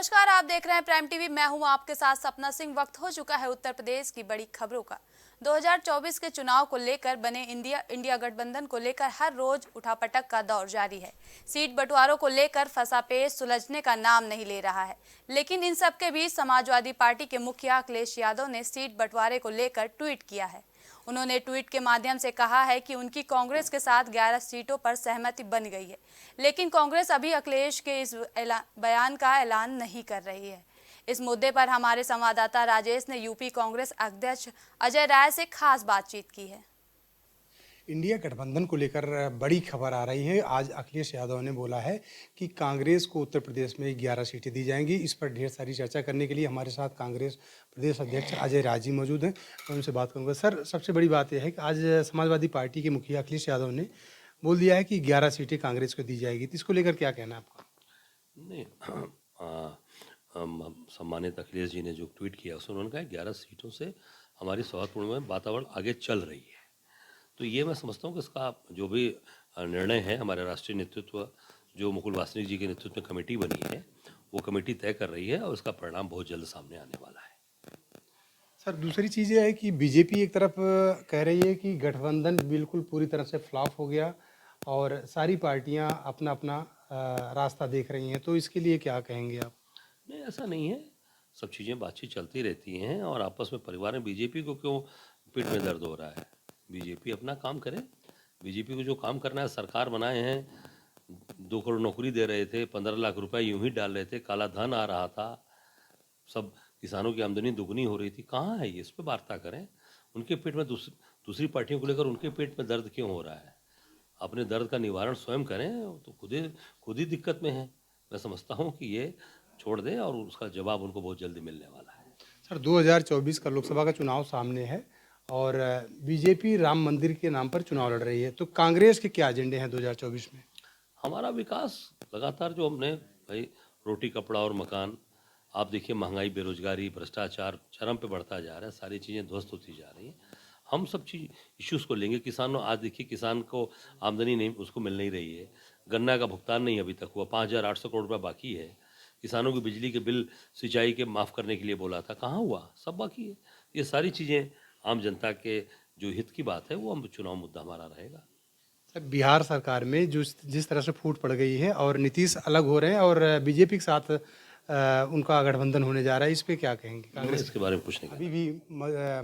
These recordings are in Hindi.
नमस्कार, आप देख रहे हैं प्राइम टीवी। मैं हूं आपके साथ सपना सिंह। वक्त हो चुका है उत्तर प्रदेश की बड़ी खबरों का। 2024 के चुनाव को लेकर बने इंडिया गठबंधन को लेकर हर रोज उठापटक का दौर जारी है। सीट बंटवारों को लेकर फंसापेश सुलझने का नाम नहीं ले रहा है। लेकिन इन सबके बीच समाजवादी पार्टी के मुखिया अखिलेश यादव ने सीट बंटवारे को लेकर ट्वीट किया है। उन्होंने ट्वीट के माध्यम से कहा है कि उनकी कांग्रेस के साथ 11 सीटों पर सहमति बन गई है, लेकिन कांग्रेस अभी अखिलेश के इस बयान का ऐलान नहीं कर रही है। इस मुद्दे पर हमारे संवाददाता राजेश ने यूपी कांग्रेस अध्यक्ष अजय राय से खास बातचीत की है। इंडिया गठबंधन को लेकर बड़ी खबर आ रही है। आज अखिलेश यादव ने बोला है कि कांग्रेस को उत्तर प्रदेश में 11 सीटें दी जाएंगी। इस पर ढेर सारी चर्चा करने के लिए हमारे साथ कांग्रेस प्रदेश अध्यक्ष अजय राय जी मौजूद हैं। मैं उनसे बात करूंगा। सर, सबसे बड़ी बात यह है कि आज समाजवादी पार्टी के मुखिया अखिलेश यादव ने बोल दिया है कि 11 सीटें कांग्रेस को दी जाएगी। तो इसको लेकर क्या कहना है आपका? नहीं, सम्मानित अखिलेश जी ने जो ट्वीट किया उसमें उन्होंने कहा 11 सीटों से हमारी सौहार्दपूर्ण में वातावरण आगे चल रही है। तो ये मैं समझता हूँ कि इसका जो भी निर्णय है, हमारे राष्ट्रीय नेतृत्व जो मुकुल वासनिक जी के नेतृत्व में कमेटी बनी है, वो कमेटी तय कर रही है और उसका परिणाम बहुत जल्द सामने आने वाला है। सर, दूसरी चीज़ यह है कि बीजेपी एक तरफ कह रही है कि गठबंधन बिल्कुल पूरी तरह से फ्लॉप हो गया और सारी पार्टियां अपना अपना रास्ता देख रही हैं। तो इसके लिए क्या कहेंगे आप? नहीं, ऐसा नहीं है। सब चीज़ें बातचीत चलती रहती हैं और आपस में परिवार में बीजेपी को क्यों पीठ में दर्द हो रहा है? बीजेपी अपना काम करे। बीजेपी को जो काम करना है, सरकार बनाए हैं, 2 करोड़ नौकरी दे रहे थे, 15 लाख रुपए यूं ही डाल रहे थे, काला धन आ रहा था, सब किसानों की आमदनी दुगनी हो रही थी। कहाँ है ये? इस पर वार्ता करें। उनके पेट में दूसरी पार्टियों को लेकर उनके पेट में दर्द क्यों हो रहा है? अपने दर्द का निवारण स्वयं करें। तो खुद ही दिक्कत में है। मैं समझता हूँ कि ये छोड़ दें और उसका जवाब उनको बहुत जल्दी मिलने वाला है। सर, 2024 का लोकसभा का चुनाव सामने है और बीजेपी राम मंदिर के नाम पर चुनाव लड़ रही है। तो कांग्रेस के क्या एजेंडे हैं 2024 में? हमारा विकास लगातार जो हमने भाई रोटी कपड़ा और मकान, आप देखिए महंगाई, बेरोजगारी, भ्रष्टाचार चरम पे बढ़ता जा रहा है, सारी चीज़ें ध्वस्त होती जा रही हैं। हम सब चीज़ इश्यूज़ को लेंगे। किसानों, आज देखिए किसान को आमदनी नहीं, उसको मिल नहीं रही है। गन्ना का भुगतान नहीं अभी तक हुआ, 5,800 करोड़ रुपये बाकी है। किसानों की बिजली के बिल, सिंचाई के माफ़ करने के लिए बोला था, कहाँ हुआ? सब बाकी है। ये सारी चीज़ें आम जनता के जो हित की बात है, वो हम चुनाव मुद्दा हमारा रहेगा। सर, बिहार सरकार में जो जिस तरह से फूट पड़ गई है और नीतीश अलग हो रहे हैं और बीजेपी के साथ उनका गठबंधन होने जा रहा है, इस पे क्या कहेंगे? कांग्रेस इसके बारे में कुछ नहीं अभी भी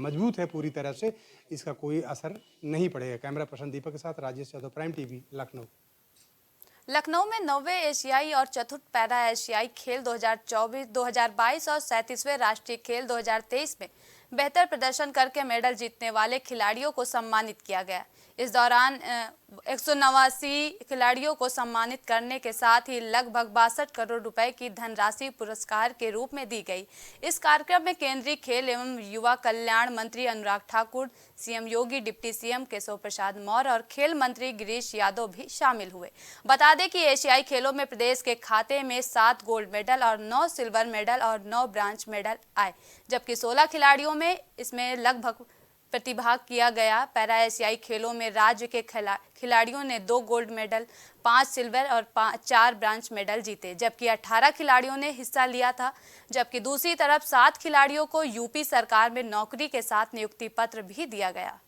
मजबूत है पूरी तरह से, इसका कोई असर नहीं पड़ेगा। कैमरा पर्सन दीपक के साथ राजेश यादव, प्राइम टीवी, लखनऊ। लखनऊ में 9वें एशियाई और चतुर्थ पैरा एशियाई खेल 2024, 2022 और 37वें राष्ट्रीय खेल 2023 में बेहतर प्रदर्शन करके मेडल जीतने वाले खिलाड़ियों को सम्मानित किया गया। इस दौरान 189 खिलाड़ियों को सम्मानित करने के साथ ही लगभग 62 करोड़ रुपए की धनराशि पुरस्कार के रूप में दी गई। इस कार्यक्रम में केंद्रीय खेल एवं युवा कल्याण मंत्री अनुराग ठाकुर, सीएम योगी, डिप्टी सीएम केशव प्रसाद मौर्य और खेल मंत्री गिरीश यादव भी शामिल हुए। बता दें कि एशियाई खेलों में प्रदेश के खाते में 7 गोल्ड मेडल और 9 सिल्वर मेडल और 9 ब्रांज मेडल आए, जबकि 16 खिलाड़ियों में इसमें लगभग प्रतिभाग किया गया। पैरा एशियाई खेलों में राज्य के खिलाड़ियों ने 2 गोल्ड मेडल, 5 सिल्वर और 4 ब्रांज मेडल जीते, जबकि 18 खिलाड़ियों ने हिस्सा लिया था। जबकि दूसरी तरफ 7 खिलाड़ियों को यूपी सरकार में नौकरी के साथ नियुक्ति पत्र भी दिया गया।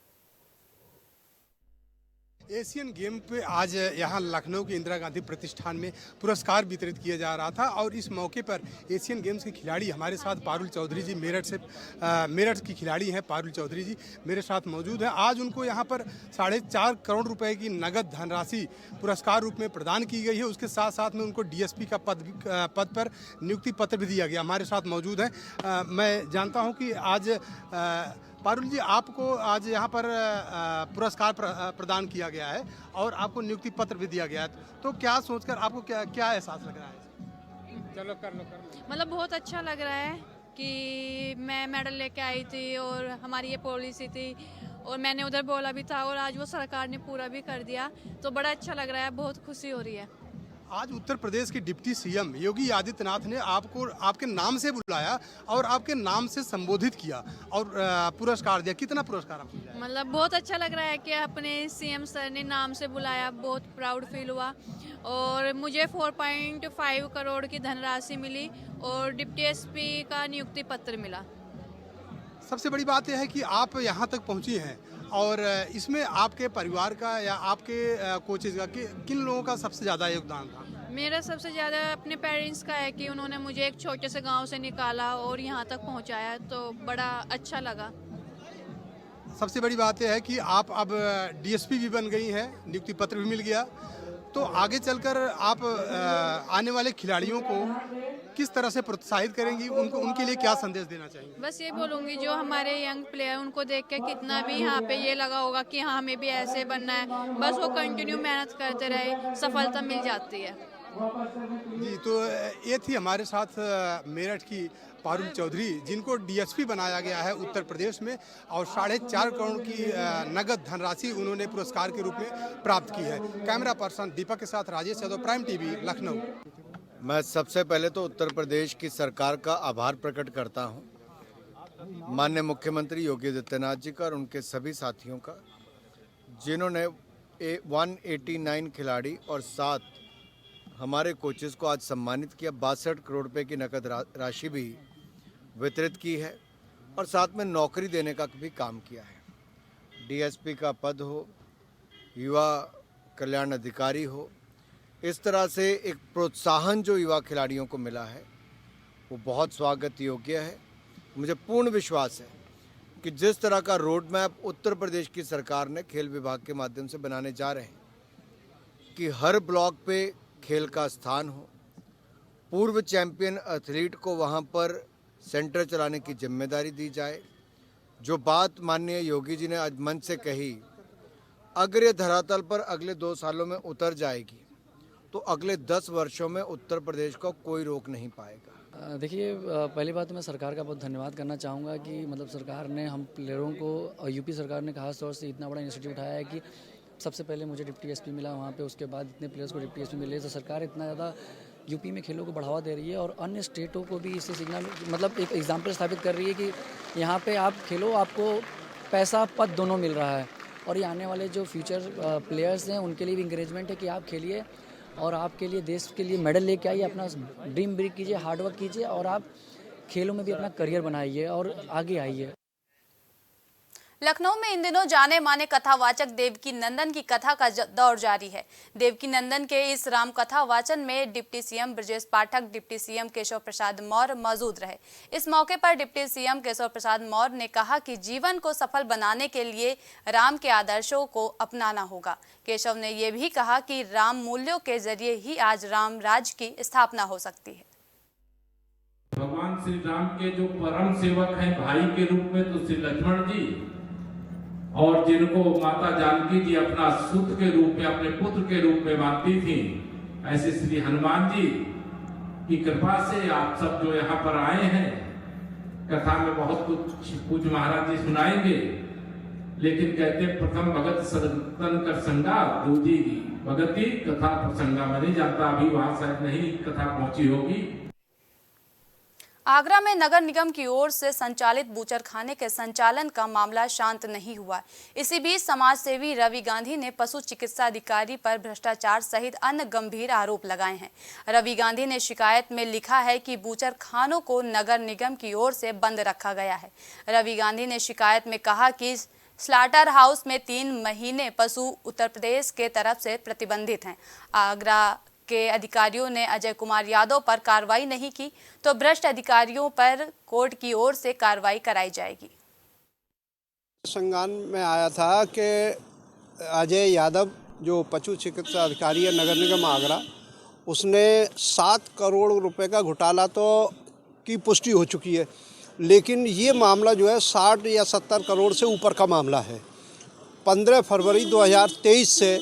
एशियन गेम पे आज यहाँ लखनऊ के इंदिरा गांधी प्रतिष्ठान में पुरस्कार वितरित किया जा रहा था और इस मौके पर एशियन गेम्स के खिलाड़ी हमारे साथ पारुल चौधरी जी, मेरठ की खिलाड़ी हैं पारुल चौधरी जी, मेरे साथ मौजूद हैं। आज उनको यहाँ पर 4.5 करोड़ रुपए की नगद धनराशि पुरस्कार रूप में प्रदान की गई है। उसके साथ साथ में उनको डीएसपी का पद पर नियुक्ति पत्र भी दिया गया। हमारे साथ मौजूद हैं। मैं जानता हूँ कि आज पारुल जी, आपको आज यहाँ पर पुरस्कार प्रदान किया गया है और आपको नियुक्ति पत्र भी दिया गया है, तो क्या सोचकर आपको क्या एहसास लग रहा है? चलो कर लो। मतलब बहुत अच्छा लग रहा है कि मैं मेडल लेके आई थी और हमारी ये पॉलिसी थी और मैंने उधर बोला भी था और आज वो सरकार ने पूरा भी कर दिया, तो बड़ा अच्छा लग रहा है, बहुत खुशी हो रही है। आज उत्तर प्रदेश के डिप्टी सीएम योगी आदित्यनाथ ने आपको आपके नाम से बुलाया और आपके नाम से संबोधित किया और पुरस्कार दिया। कितना पुरस्कार आपको मिला? मतलब बहुत अच्छा लग रहा है कि अपने सीएम सर ने नाम से बुलाया, बहुत प्राउड फील हुआ। और मुझे 4.5 करोड़ की धनराशि मिली और डिप्टी एसपी का नियुक्ति पत्र मिला। सबसे बड़ी बात यह है कि आप यहाँ तक पहुँची हैं और इसमें आपके परिवार का या आपके कोचेज का किन लोगों का सबसे ज़्यादा योगदान था? मेरा सबसे ज़्यादा अपने पेरेंट्स का है कि उन्होंने मुझे एक छोटे से गांव से निकाला और यहाँ तक पहुँचाया, तो बड़ा अच्छा लगा। सबसे बड़ी बात यह है कि आप अब डीएसपी भी बन गई हैं, नियुक्ति पत्र भी मिल गया। तो आगे चलकर आप आने वाले खिलाड़ियों को किस तरह से प्रोत्साहित करेंगी, उनके लिए क्या संदेश देना चाहेंगी? बस ये बोलूँगी जो हमारे यंग प्लेयर उनको देख के कितना भी यहाँ पे ये लगा होगा कि हाँ हमें भी ऐसे बनना है, बस वो कंटिन्यू मेहनत करते रहे, सफलता मिल जाती है। जी, तो ये थी हमारे साथ मेरठ की पारुल चौधरी, जिनको डीएसपी बनाया गया है उत्तर प्रदेश में और 4.5 करोड़ की नगद धनराशि उन्होंने पुरस्कार के रूप में प्राप्त की है। कैमरा पर्सन दीपक के साथ राजेश यादव, प्राइम टीवी, लखनऊ। मैं सबसे पहले तो उत्तर प्रदेश की सरकार का आभार प्रकट करता हूं, माननीय मुख्यमंत्री योगी आदित्यनाथ जी का और उनके सभी साथियों का, जिन्होंने 189 खिलाड़ी और 7 हमारे कोचेस को आज सम्मानित किया। 62 करोड़ रुपए की नकद राशि भी वितरित की है और साथ में नौकरी देने का भी काम किया है। डीएसपी का पद हो, युवा कल्याण अधिकारी हो, इस तरह से एक प्रोत्साहन जो युवा खिलाड़ियों को मिला है वो बहुत स्वागत योग्य है। मुझे पूर्ण विश्वास है कि जिस तरह का रोड मैप उत्तर प्रदेश की सरकार ने खेल विभाग के माध्यम से बनाने जा रहे हैं कि हर ब्लॉक पे खेल का स्थान हो, पूर्व चैंपियन एथलीट को वहाँ पर सेंटर चलाने की जिम्मेदारी दी जाए। जो बात माननीय योगी जी ने आज मंच से कही, अगर ये धरातल पर अगले 2 सालों में उतर जाएगी तो अगले 10 वर्षों में उत्तर प्रदेश को कोई रोक नहीं पाएगा। देखिए, पहली बात तो मैं सरकार का बहुत धन्यवाद करना चाहूँगा कि मतलब सरकार ने हम प्लेयरों को और यूपी सरकार ने खास तौर से इतना बड़ा इनिशिएटिव उठाया है कि सबसे पहले मुझे डिप्टी एसपी मिला वहाँ पे, उसके बाद इतने प्लेयर्स को डिप्टी एसपी मिले। तो सरकार इतना ज़्यादा यूपी में खेलों को बढ़ावा दे रही है और अन्य स्टेटों को भी इससे सिग्नल मतलब एक एग्जाम्पल स्थापित कर रही है कि यहाँ पे आप खेलो, आपको पैसा पद दोनों मिल रहा है। और ये आने वाले जो फ्यूचर प्लेयर्स हैं उनके लिए भी इंकरेजमेंट है कि आप खेलिए और आपके लिए देश के लिए मेडल लेके आइए, अपना ड्रीम ब्रेक कीजिए, हार्डवर्क कीजिए और आप खेलों में भी अपना करियर बनाइए और आगे आइए। लखनऊ में इन दिनों जाने माने कथावाचक देवकी नंदन की कथा का दौर जारी है। देवकी नंदन के इस राम कथा वाचन में deputy CM Brajesh Pathak, deputy CM Keshav Prasad Maurya मौजूद रहे। इस मौके पर डिप्टी सीएम केशव प्रसाद मौर्य ने कहा कि जीवन को सफल बनाने के लिए राम के आदर्शों को अपनाना होगा। केशव ने यह भी कहा कि राम मूल्यों के जरिए ही आज राम राज्य की स्थापना हो सकती है। भगवान श्री राम के जो परम सेवक हैं भाई के रूप में तो श्री लक्ष्मण जी, और जिनको माता जानकी जी अपना सुत के रूप में, अपने पुत्र के रूप में मानती थी, ऐसे श्री हनुमान जी की कृपा से आप सब जो यहाँ पर आए हैं, कथा में बहुत कुछ पूज्य महाराज जी सुनाएंगे, लेकिन कहते प्रथम भगत सदन कर संगा, दूजी भगती कथा प्रसंगा। मैं नहीं जानता, अभी वहां शायद नहीं कथा पहुंची होगी। आगरा में नगर निगम की ओर से संचालित बूचरखाने के संचालन का मामला शांत नहीं हुआ। इसी बीच समाज सेवी रवि गांधी ने पशु चिकित्सा अधिकारी पर भ्रष्टाचार सहित अन्य गंभीर आरोप लगाए हैं। रवि गांधी ने शिकायत में लिखा है कि बूचरखानों को नगर निगम की ओर से बंद रखा गया है। रवि गांधी ने शिकायत में कहा कि स्लाटर हाउस में 3 महीने पशु उत्तर प्रदेश के तरफ से प्रतिबंधित हैं। आगरा के अधिकारियों ने अजय कुमार यादव पर कार्रवाई नहीं की तो भ्रष्ट अधिकारियों पर कोर्ट की ओर से कार्रवाई कराई जाएगी। संज्ञान में आया था कि अजय यादव जो पशु चिकित्सा अधिकारी है नगर निगम आगरा, उसने 7 करोड़ रुपए का घोटाला तो की पुष्टि हो चुकी है, लेकिन ये मामला जो है 60 या 70 करोड़ से ऊपर का मामला है। 15 फरवरी 2023 से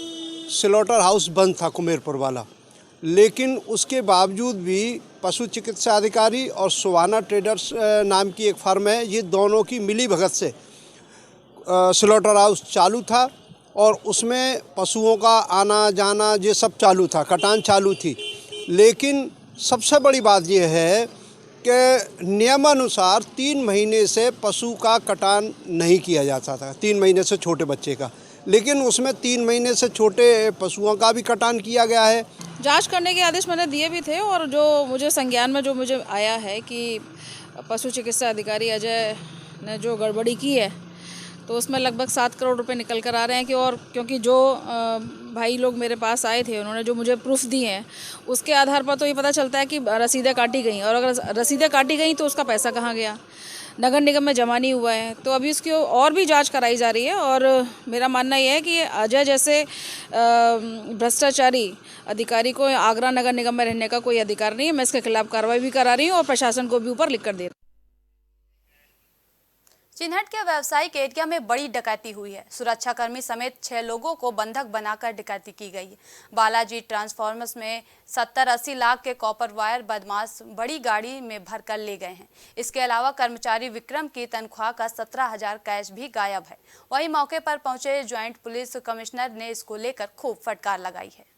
स्लॉटर हाउस बंद था कुमेरपुर वाला, लेकिन उसके बावजूद भी पशु चिकित्सा अधिकारी और सुवाना ट्रेडर्स नाम की एक फर्म है, ये दोनों की मिली भगत से स्लॉटर हाउस चालू था और उसमें पशुओं का आना जाना ये सब चालू था, कटान चालू थी। लेकिन सबसे बड़ी बात यह है कि नियमानुसार 3 महीने से पशु का कटान नहीं किया जाता था, 3 महीने से छोटे बच्चे का, लेकिन उसमें 3 महीने से छोटे पशुओं का भी कटान किया गया है। जांच करने के आदेश मैंने दिए भी थे और जो मुझे संज्ञान में जो मुझे आया है कि पशु चिकित्सा अधिकारी अजय ने जो गड़बड़ी की है तो उसमें लगभग 7 करोड़ रुपए निकल कर आ रहे हैं कि और क्योंकि जो भाई लोग मेरे पास आए थे उन्होंने जो मुझे प्रूफ दिए हैं उसके आधार पर तो ये पता चलता है कि रसीदें काटी गई और अगर रसीदें काटी गई तो उसका पैसा कहाँ गया, नगर निगम में जमा नहीं हुआ है। तो अभी उसकी और भी जांच कराई जा रही है और मेरा मानना यह है कि अजय जैसे भ्रष्टाचारी अधिकारी को आगरा नगर निगम में रहने का कोई अधिकार नहीं है। मैं इसके खिलाफ कार्रवाई भी करा रही हूँ और प्रशासन को भी ऊपर लिख कर दे रही हूँ। चिन्हट के व्यावसायिक एरिया में बड़ी डकैती हुई है। सुरक्षाकर्मी समेत 6 लोगों को बंधक बनाकर डकैती की गई है। बालाजी ट्रांसफॉर्मर्स में 70-80 लाख के कॉपर वायर बदमाश बड़ी गाड़ी में भरकर ले गए हैं। इसके अलावा कर्मचारी विक्रम की तनख्वाह का 17,000 कैश भी गायब है। वहीं मौके पर पहुंचे ज्वाइंट पुलिस कमिश्नर ने इसको लेकर खूब फटकार लगाई है।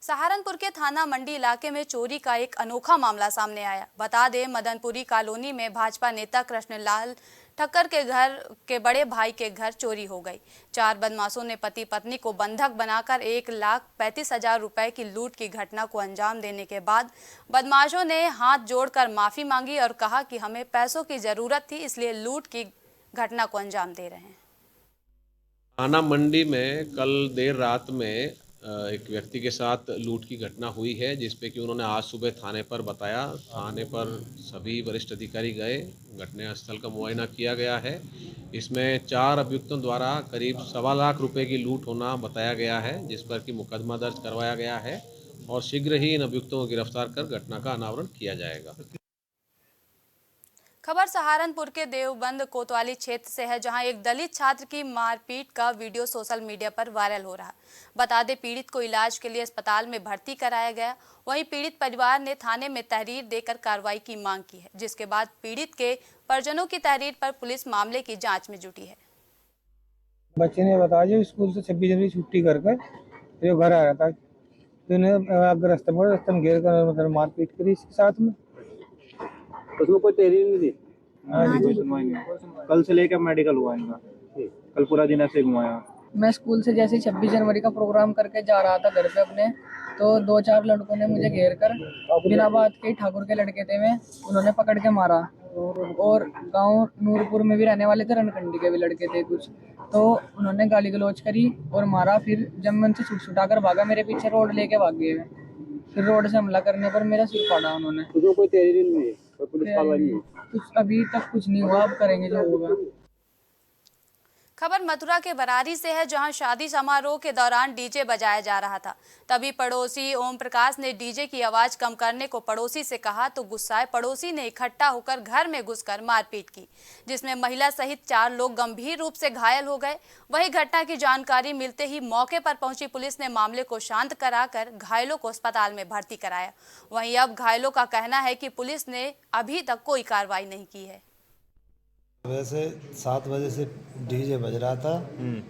सहारनपुर के थाना मंडी इलाके में चोरी का एक अनोखा मामला सामने आया। बता दें, मदनपुरी कॉलोनी में भाजपा नेता कृष्णलाल ठक्कर के घर के बड़े भाई के घर चोरी हो गई। 4 बदमाशों ने पति पत्नी को बंधक बनाकर 1,35,000 रुपए की लूट की घटना को अंजाम देने के बाद बदमाशों ने हाथ जोड़कर माफी मांगी और कहा कि हमें पैसों की जरूरत थी, इसलिए लूट की घटना को अंजाम दे रहे हैं। थाना मंडी में कल देर रात में एक व्यक्ति के साथ लूट की घटना हुई है, जिसपे कि उन्होंने आज सुबह थाने पर बताया। थाने पर सभी वरिष्ठ अधिकारी गए, घटनास्थल का मुआयना किया गया है। इसमें 4 अभियुक्तों द्वारा करीब 1.25 लाख रुपए की लूट होना बताया गया है, जिस पर कि मुकदमा दर्ज करवाया गया है और शीघ्र ही इन अभियुक्तों को गिरफ्तार कर घटना का अनावरण किया जाएगा। खबर सहारनपुर के देवबंद कोतवाली क्षेत्र से है, जहां एक दलित छात्र की मारपीट का वीडियो सोशल मीडिया पर वायरल हो रहा। बता दें, पीड़ित को इलाज के लिए अस्पताल में भर्ती कराया गया। वहीं पीड़ित परिवार ने थाने में तहरीर देकर कार्रवाई की मांग की है, जिसके बाद पीड़ित के परिजनों की तहरीर पर पुलिस मामले की जाँच में जुटी है। बच्चे ने बताया स्कूल से 26 जनवरी छुट्टी करके तो घर आ रहा था, तो इन्हें रास्ते में घेर कर मतलब मारपीट करी इसके साथ में। उसमें कोई तहरीर नहीं दी? कोई सुनवाई नहीं। कल से लेकर मेडिकल हुआ इनका, कल पूरा दिन ऐसे घुमाया। मैं स्कूल से जैसे 26 जनवरी का प्रोग्राम करके जा रहा था घर पे अपने, तो 2-4 लड़कों ने मुझे घेर कर बिना बात के, ठाकुर के लड़के थे में, उन्होंने पकड़ के मारा। और गांव नूरपुर में भी रहने वाले थे, रणकंडी के भी लड़के थे कुछ, तो उन्होंने गाली गलौज करी और मारा। फिर जब मैं उनसे छुटा कर भागा, मेरे पीछे रोड लेके भाग गए। फिर रोड से हमला करने पर मेरा सिर फाड़ा उन्होंने। तो कोई तहरीर नहीं है, कोई पुलिस कार्रवाई नहीं है? कुछ अभी तक कुछ नहीं हुआ, अब करेंगे जो होगा। खबर मथुरा के बरारी से है, जहां शादी समारोह के दौरान डीजे बजाया जा रहा था। तभी पड़ोसी ओम प्रकाश ने डीजे की आवाज कम करने को पड़ोसी से कहा, तो गुस्साए पड़ोसी ने इकट्ठा होकर घर में घुसकर मारपीट की, जिसमें महिला सहित 4 लोग गंभीर रूप से घायल हो गए। वहीं घटना की जानकारी मिलते ही मौके पर पहुंची पुलिस ने मामले को शांत कराकर घायलों को अस्पताल में भर्ती कराया। वहीं अब घायलों का कहना है कि पुलिस ने अभी तक कोई कार्रवाई नहीं की है। वैसे 7 बजे से डीजे बज रहा था,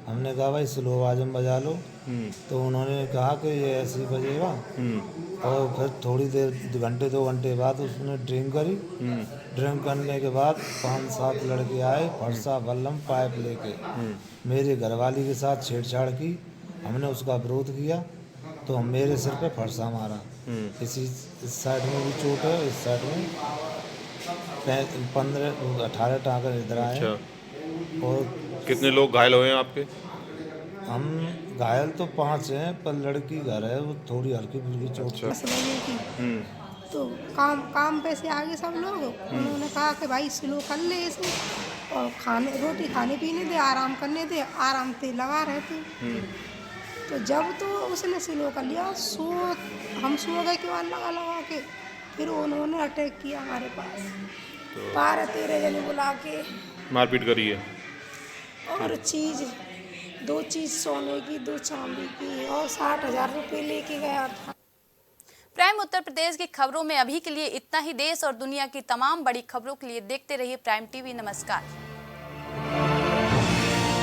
हमने कहा भाई स्लो आवाज में बजा लो, तो उन्होंने कहा कि ये ऐसे ही बजेगा। और फिर थोड़ी देर 2 घंटे बाद उसने ड्रिंक करी। ड्रिंक करने के बाद 5-7 लड़के आए, फरसा बल्लम पाइप लेके मेरे घरवाली के साथ छेड़छाड़ की। हमने उसका विरोध किया तो मेरे सिर पे फरसा मारा। इस साइड में भी चोट है, इस साइड में 15-18 टाँके इधर आए। और कितने लोग घायल हुए हैं आपके? हम घायल तो 5 हैं, पर लड़की घर है, वो थोड़ी हल्की फुल्की चोट है। तो काम पे से आगे सब लोग, उन्होंने कहा कि भाई स्लो कर ले इसे और रोटी खाने पीने दे, आराम करने दे। आराम से लगा रहे थे, तो जब तो उसने स्लो कर लिया, हम सो गए कि लगा के। फिर उन्होंने अटैक किया हमारे पास, 12-13 जने बुला के मारपीट करी है। और 2 चीज़ सोने की, 2 चांदी की और 60,000 रुपये लेके गया था। प्राइम उत्तर प्रदेश की खबरों में अभी के लिए इतना ही। देश और दुनिया की तमाम बड़ी खबरों के लिए देखते रहिए प्राइम टीवी। नमस्कार।